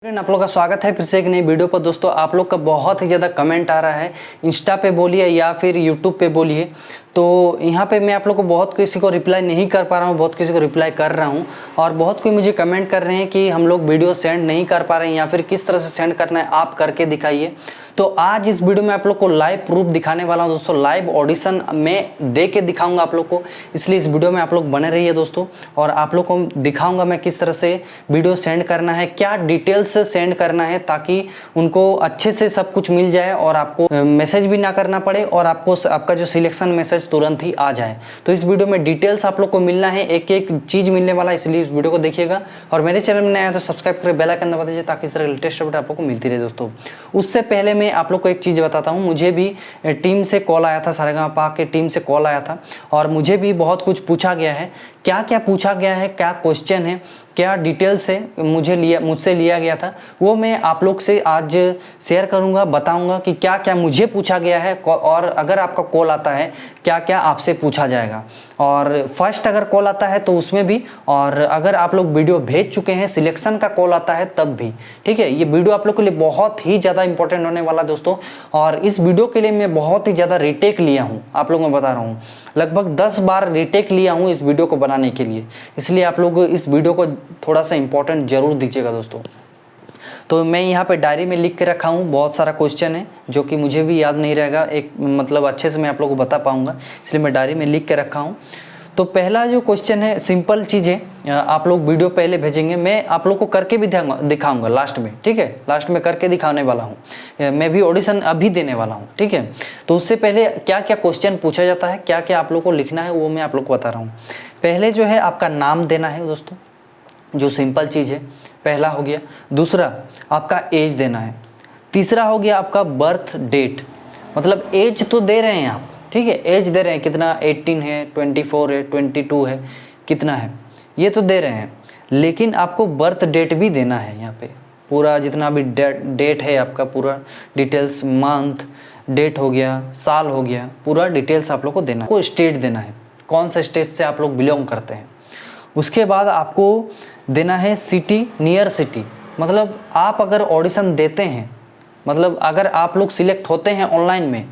Friend, आप लोग का स्वागत है फिर से एक नई वीडियो पर। दोस्तों, आप लोग का बहुत ही ज़्यादा कमेंट आ रहा है, इंस्टा पे बोलिए या फिर यूट्यूब पे बोलिए। तो यहाँ पे मैं आप लोग को बहुत किसी को रिप्लाई नहीं कर पा रहा हूँ, बहुत किसी को रिप्लाई कर रहा हूँ। और बहुत कोई मुझे कमेंट कर रहे हैं कि हम लोग वीडियो सेंड नहीं कर पा रहे हैं या फिर किस तरह से सेंड करना है, आप करके दिखाइए। तो आज इस वीडियो में आप लोग को लाइव प्रूफ दिखाने वाला हूँ दोस्तों। लाइव ऑडिशन में दे के दिखाऊंगा आप लोग को, इसलिए इस वीडियो में आप लोग बने रहिए दोस्तों। और आप लोग को दिखाऊंगा मैं किस तरह से वीडियो सेंड करना है, क्या डिटेल्स सेंड करना है, ताकि उनको अच्छे से सब कुछ मिल जाए और आपको मैसेज भी ना करना पड़े और आपको आपका जो सिलेक्शन मैसेज तुरंत ही आ जाए। तो इस वीडियो में डिटेल्स आप लोग को मिलना है, एक एक चीज़ मिलने वाला है, इसलिए इस वीडियो को देखिएगा। और मेरे चैनल में नया है तो सब्सक्राइब करके बेल आइकन दबा दीजिए ताकि इस तरह लेटेस्ट अपडेट आप लोग को मिलती रहे दोस्तों। उससे पहले मैं आप लोग को एक चीज़ बताता हूँ। मुझे भी टीम से कॉल आया था, सारेगामापा के टीम से कॉल आया था और मुझे भी बहुत कुछ पूछा गया है। क्या क्या पूछा गया है, क्या क्वेश्चन है, क्या डिटेल्स है मुझसे लिया गया था, वो मैं आप लोग से आज शेयर करूंगा, बताऊंगा कि क्या क्या मुझे पूछा गया है। और अगर आपका कॉल आता है क्या क्या आपसे पूछा जाएगा, और फर्स्ट अगर कॉल आता है तो उसमें भी, और अगर आप लोग वीडियो भेज चुके हैं सिलेक्शन का कॉल आता है तब भी। ठीक है, ये वीडियो आप लोग के लिए बहुत ही ज़्यादा इंपॉर्टेंट होने वाला दोस्तों। और इस वीडियो के लिए मैं बहुत ही ज़्यादा रीटेक लिया हूँ, आप लोगों को बता रहा हूँ, लगभग 10 बार रीटेक लिया हूँ इस वीडियो को बनाने के लिए। इसलिए आप लोग इस वीडियो को थोड़ा सा इंपॉर्टेंट जरूर दीजिएगा दोस्तों। तो मैं यहाँ पे डायरी में लिख के रखा हूँ, बहुत सारा क्वेश्चन है जो कि मुझे भी याद नहीं रहेगा, एक मतलब अच्छे से मैं आप लोगों को बता पाऊँगा, इसलिए मैं डायरी में लिख के रखा हूँ। तो पहला जो क्वेश्चन है, सिंपल चीज़ें, आप लोग वीडियो पहले भेजेंगे, मैं आप लोग को करके भी दिखाऊंगा लास्ट में। ठीक है, लास्ट में करके दिखाने वाला हूँ, मैं भी ऑडिशन अभी देने वाला हूँ। ठीक है, तो उससे पहले क्या क्या क्वेश्चन पूछा जाता है, क्या क्या आप लोग को लिखना है, वो मैं आप लोग को बता रहा हूँ। पहले जो है आपका नाम देना है दोस्तों, जो सिंपल चीज़ है, पहला हो गया। दूसरा आपका एज देना है। तीसरा हो गया आपका बर्थ डेट, मतलब एज तो दे रहे हैं आप, ठीक है, एज दे रहे हैं, कितना 18 है, 24 है, 22 है, कितना है ये तो दे रहे हैं, लेकिन आपको बर्थ डेट भी देना है। यहाँ पे पूरा जितना भी डेट है आपका, पूरा डिटेल्स, मंथ, डेट हो गया, साल हो गया, पूरा डिटेल्स आप लोग को देना है। आपको स्टेट देना है, कौन सा स्टेट से आप लोग बिलोंग करते हैं। उसके बाद आपको देना है सिटी, नियर सिटी, मतलब आप अगर ऑडिशन देते हैं, मतलब अगर आप लोग सिलेक्ट होते हैं ऑनलाइन में,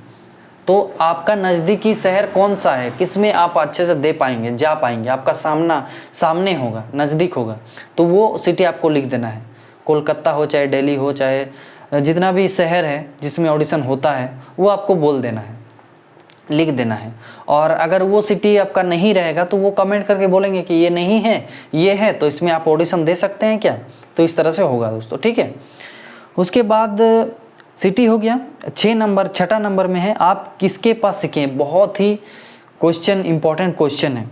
तो आपका नज़दीकी शहर कौन सा है, किस में आप अच्छे से दे पाएंगे, जा पाएंगे, आपका सामने होगा, नज़दीक होगा, तो वो सिटी आपको लिख देना है। कोलकाता हो चाहे दिल्ली हो, चाहे जितना भी शहर है जिसमें ऑडिशन होता है, वो आपको बोल देना है, लिख देना है। और अगर वो सिटी आपका नहीं रहेगा तो वो कमेंट करके बोलेंगे कि ये नहीं है, ये है, तो इसमें आप ऑडिशन दे सकते हैं क्या, तो इस तरह से होगा दोस्तों। ठीक है, उसके बाद सिटी हो गया। 6 नंबर, छठा नंबर में है आप किसके पास सीखे। बहुत ही क्वेश्चन, इंपॉर्टेंट क्वेश्चन है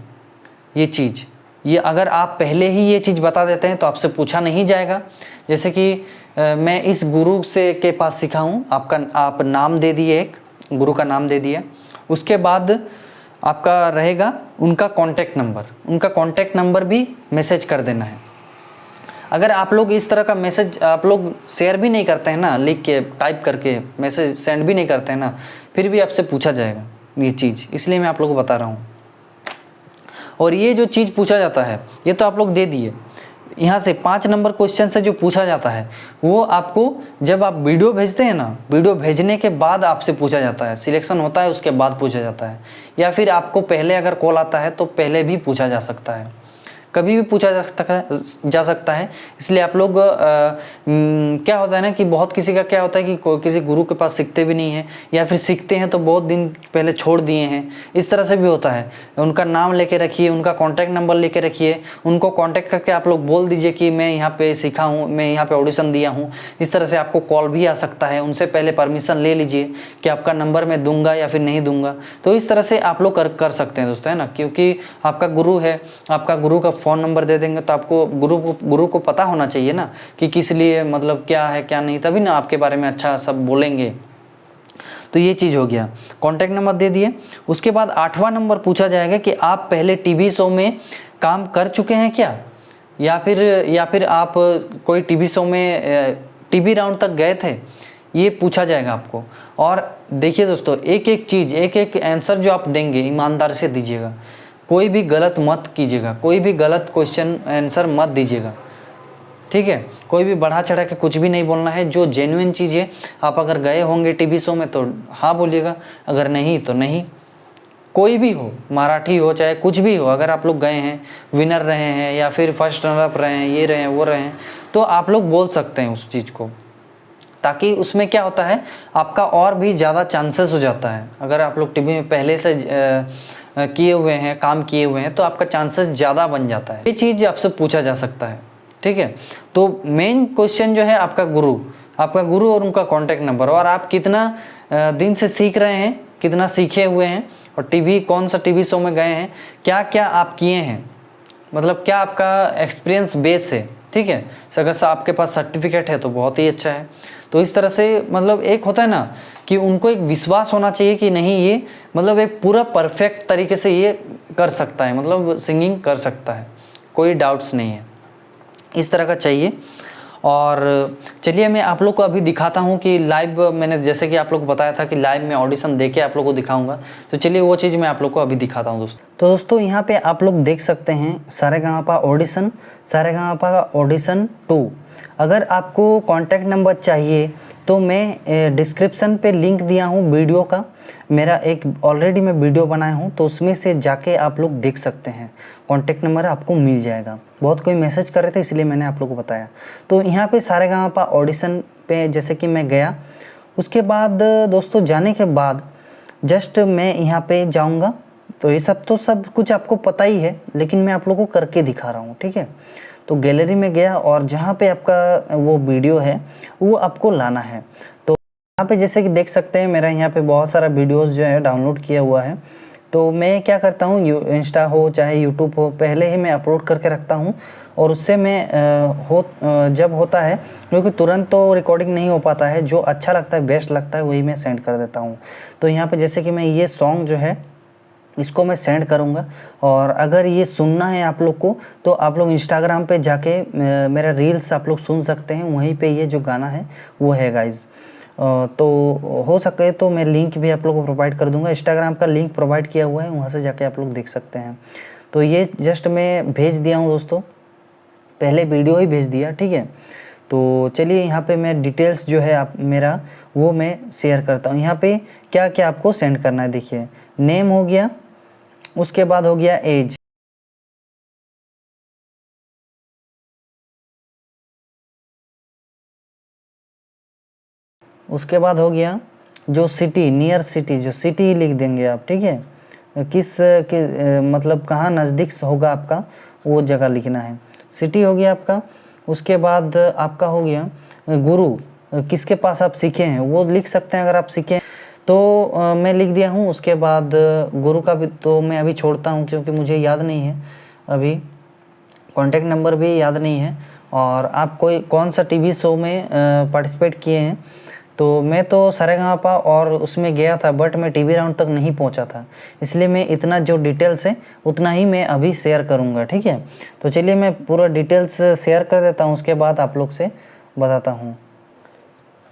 ये चीज़। ये अगर आप पहले ही ये चीज़ बता देते हैं तो आपसे पूछा नहीं जाएगा। जैसे कि मैं इस गुरु से के पास सीखा हूँ, आप नाम दे दिए, एक गुरु का नाम दे दिया। उसके बाद आपका रहेगा उनका कॉन्टैक्ट नंबर, उनका कॉन्टैक्ट नंबर भी मैसेज कर देना है। अगर आप लोग इस तरह का मैसेज आप लोग शेयर भी नहीं करते हैं ना, लिख के टाइप करके मैसेज सेंड भी नहीं करते हैं ना, फिर भी आपसे पूछा जाएगा ये चीज़, इसलिए मैं आप लोगों को बता रहा हूँ। और ये जो चीज़ पूछा जाता है ये तो आप लोग दे दिए। यहाँ से 5 नंबर क्वेश्चन से जो पूछा जाता है वो आपको जब आप वीडियो भेजते हैं ना, वीडियो भेजने के बाद आपसे पूछा जाता है, सिलेक्शन होता है उसके बाद पूछा जाता है, या फिर आपको पहले अगर कॉल आता है तो पहले भी पूछा जा सकता है, कभी भी पूछा जा सकता है। इसलिए आप लोग क्या होता है ना कि बहुत किसी का क्या होता है कि किसी गुरु के पास सीखते भी नहीं हैं, या फिर सीखते हैं तो बहुत दिन पहले छोड़ दिए हैं, इस तरह से भी होता है। उनका नाम लेके रखिए, उनका कॉन्टैक्ट नंबर लेके रखिए, उनको कॉन्टैक्ट करके आप लोग बोल दीजिए कि मैं यहाँ पे सीखा हूँ, मैं यहाँ पे ऑडिशन दिया हूँ। इस तरह से आपको कॉल भी आ सकता है, उनसे पहले परमिशन ले लीजिए कि आपका नंबर मैं दूंगा या फिर नहीं दूंगा। तो इस तरह से आप लोग कर सकते हैं दोस्तों, है ना, क्योंकि आपका गुरु है, आपका गुरु का फ़ोन नंबर दे देंगे तो आपको गुरु को पता होना चाहिए ना कि किस लिए, मतलब क्या है क्या नहीं, तभी ना आपके बारे में अच्छा सब बोलेंगे। तो ये चीज़ हो गया, कॉन्टैक्ट नंबर दे दिए। उसके बाद 8वां नंबर पूछा जाएगा कि आप पहले टीवी शो में काम कर चुके हैं क्या, या फिर आप कोई टीवी शो में टीवी राउंड तक गए थे, ये पूछा जाएगा आपको। और देखिए दोस्तों, एक एक चीज़, एक एक आंसर जो आप देंगे ईमानदार से दीजिएगा, कोई भी गलत मत कीजिएगा, कोई भी गलत क्वेश्चन आंसर मत दीजिएगा। ठीक है, कोई भी बढ़ा चढ़ा के कुछ भी नहीं बोलना है। जो जेन्युइन चीज़ है, आप अगर गए होंगे टीवी शो में तो हाँ बोलिएगा, अगर नहीं तो नहीं। कोई भी हो, मराठी हो चाहे कुछ भी हो, अगर आप लोग गए हैं, विनर रहे हैं या फिर फर्स्ट रनर रहे हैं, ये रहे हैं वो रहे हैं, तो आप लोग बोल सकते हैं उस चीज़ को, ताकि उसमें क्या होता है आपका और भी ज़्यादा चांसेस हो जाता है। अगर आप लोग टीवी में पहले से किए हुए हैं, काम किए हुए हैं, तो आपका चांसेस ज़्यादा बन जाता है। ये चीज़ आपसे पूछा जा सकता है, ठीक है। तो मेन क्वेश्चन जो है आपका गुरु और उनका कॉन्टैक्ट नंबर, और आप कितना दिन से सीख रहे हैं, कितना सीखे हुए हैं, और कौन सा टीवी शो में गए हैं, क्या क्या आप किए हैं, मतलब क्या आपका एक्सपीरियंस बेस है, ठीक है। अगर आपके पास सर्टिफिकेट है तो बहुत ही अच्छा है। तो इस तरह से मतलब एक होता है ना कि उनको एक विश्वास होना चाहिए कि नहीं ये मतलब एक पूरा परफेक्ट तरीके से ये कर सकता है, मतलब सिंगिंग कर सकता है, कोई डाउट्स नहीं है, इस तरह का चाहिए। और चलिए मैं आप लोग को अभी दिखाता हूँ कि लाइव, मैंने जैसे कि आप लोग को बताया था कि लाइव में ऑडिशन देके आप लोग को दिखाऊंगा, तो चलिए वो चीज़ मैं आप लोग को अभी दिखाता हूँ दोस्तों। तो दोस्तों यहाँ पे आप लोग देख सकते हैं सारेगामापा ऑडिशन, सारेगामापा ऑडिशन 2। अगर आपको कॉन्टैक्ट नंबर चाहिए तो मैं डिस्क्रिप्शन पे लिंक दिया हूँ वीडियो का, मेरा एक ऑलरेडी मैं वीडियो बनाया हूँ, तो उसमें से जाके आप लोग देख सकते हैं, कॉन्टैक्ट नंबर आपको मिल जाएगा। बहुत कोई मैसेज कर रहे थे इसलिए मैंने आप लोग को बताया। तो यहाँ पे सारेगामापा ऑडिशन पे जैसे कि मैं गया, उसके बाद दोस्तों जाने के बाद जस्ट मैं यहाँ पे जाऊँगा, तो ये सब कुछ आपको पता ही है, लेकिन मैं आप लोगों को करके दिखा रहा हूँ, ठीक है। तो गैलरी में गया और जहाँ पे आपका वो वीडियो है वो आपको लाना है। तो यहाँ पे जैसे कि देख सकते हैं मेरा यहाँ पे बहुत सारा वीडियोस जो है डाउनलोड किया हुआ है। तो मैं क्या करता हूँ, इंस्टा हो चाहे यूट्यूब हो, पहले ही मैं अपलोड करके रखता हूँ, और उससे मैं जब होता है, क्योंकि तुरंत तो रिकॉर्डिंग नहीं हो पाता है, जो अच्छा लगता है बेस्ट लगता है वही मैं सेंड कर देता हूँ। तो यहाँ पे जैसे कि मैं ये सॉन्ग जो है इसको मैं सेंड करूँगा, और अगर ये सुनना है आप लोग को तो आप लोग इंस्टाग्राम पे जाके मेरा रील्स आप लोग सुन सकते हैं, वहीं पे ये जो गाना है वो है गाइज़। तो हो सके तो मैं लिंक भी आप लोग को प्रोवाइड कर दूंगा, इंस्टाग्राम का लिंक प्रोवाइड किया हुआ है, वहाँ से जाके आप लोग देख सकते हैं। तो ये जस्ट मैं भेज दिया हूँ दोस्तों, पहले वीडियो ही भेज दिया, ठीक है। तो चलिए यहाँ पे मैं डिटेल्स जो है आप मेरा वो मैं शेयर करता हूँ। यहाँ पे क्या क्या आपको सेंड करना है, देखिए नेम हो गया, उसके बाद हो गया एज, उसके बाद हो गया जो सिटी, नियर सिटी, जो सिटी लिख देंगे आप, ठीक है, मतलब कहाँ नज़दीक होगा आपका वो जगह लिखना है, सिटी हो गया आपका। उसके बाद आपका हो गया गुरु, किसके पास आप सीखे हैं वो लिख सकते हैं, अगर आप सीखे तो मैं लिख दिया हूँ। उसके बाद गुरु का भी तो मैं अभी छोड़ता हूँ क्योंकि मुझे याद नहीं है, अभी कॉन्टैक्ट नंबर भी याद नहीं है। और आप कौन सा टीवी शो में पार्टिसिपेट किए हैं, तो मैं तो सारेगामापा और उसमें गया था, बट मैं टीवी राउंड तक नहीं पहुंचा था, इसलिए मैं इतना जो डिटेल्स है उतना ही मैं अभी शेयर करूंगा, ठीक है। तो चलिए मैं पूरा डिटेल्स शेयर कर देता हूं, उसके बाद आप लोग से बताता हूं।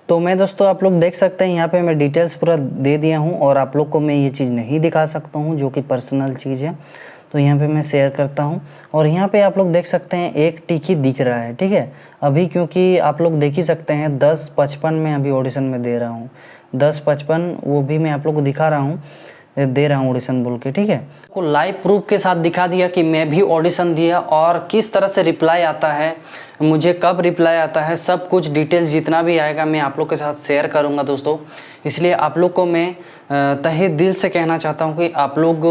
तो मैं दोस्तों आप लोग देख सकते हैं यहाँ पे मैं डिटेल्स पूरा दे दिया हूँ, और आप लोग को मैं ये चीज़ नहीं दिखा सकता हूँ जो कि पर्सनल चीज़ है, तो यहाँ पे मैं शेयर करता हूँ। और यहाँ पे आप लोग देख सकते हैं एक टिकी दिख रहा है, ठीक है, अभी क्योंकि आप लोग देख ही सकते हैं 10:55 में अभी ऑडिशन में दे रहा हूँ, 10:55 वो भी मैं आप लोग को दिखा रहा हूँ, दे रहा हूँ ऑडिशन बोल के, ठीक है। को लाइव प्रूफ के साथ दिखा दिया कि मैं भी ऑडिशन दिया, और किस तरह से रिप्लाई आता है, मुझे कब रिप्लाई आता है, सब कुछ डिटेल्स जितना भी आएगा मैं आप लोग के साथ शेयर करूंगा दोस्तों। इसलिए आप लोग को मैं तहे दिल से कहना चाहता हूं कि आप लोग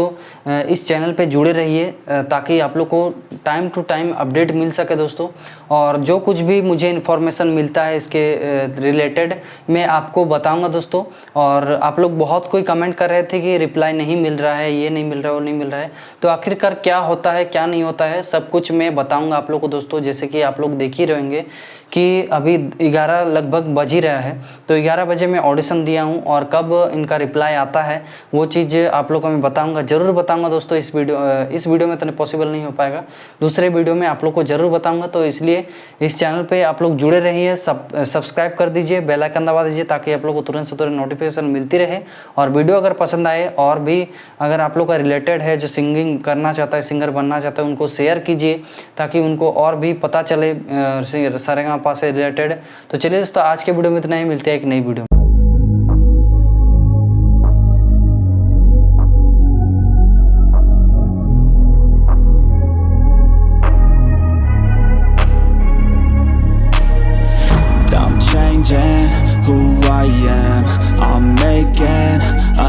इस चैनल पे जुड़े रहिए, ताकि आप लोग को टाइम टू टाइम अपडेट मिल सके दोस्तों। और जो कुछ भी मुझे इन्फॉर्मेशन मिलता है इसके रिलेटेड मैं आपको बताऊंगा दोस्तों। और आप लोग बहुत कोई कमेंट कर रहे थे कि रिप्लाई नहीं मिल रहा है, ये नहीं मिल रहा है, वो नहीं मिल रहा है, तो आखिरकार क्या होता है क्या नहीं होता है सब कुछ मैं बताऊंगा आप लोग को दोस्तों। जैसे कि आप लोग देख ही रहेंगे कि अभी 11 लगभग बज ही रहा है, तो 11 बजे मैं ऑडिशन दिया हूं, और कब इनका रिप्लाई आता है वो चीज़ आप लोग को मैं बताऊंगा, ज़रूर बताऊंगा दोस्तों। इस वीडियो में तो पॉसिबल नहीं हो पाएगा, दूसरे वीडियो में आप लोग को ज़रूर बताऊंगा। तो इसलिए इस चैनल पे आप लोग जुड़े रहिए, सब्सक्राइब कर दीजिए, बेल आइकन दबा दीजिए, ताकि आप लोग को तुरंत से तुरंत नोटिफिकेशन मिलती रहे। और वीडियो अगर पसंद आए, और भी अगर आप लोग का रिलेटेड है जो सिंगिंग करना चाहता है, सिंगर बनना चाहता है, उनको शेयर कीजिए, ताकि उनको और भी पता चले सारेगामापा पास से रिलेटेड। तो चलिए दोस्तों, आज के वीडियो में इतना ही, मिलते हैं एक नई वीडियो में। I'm changing who I am. I'm making a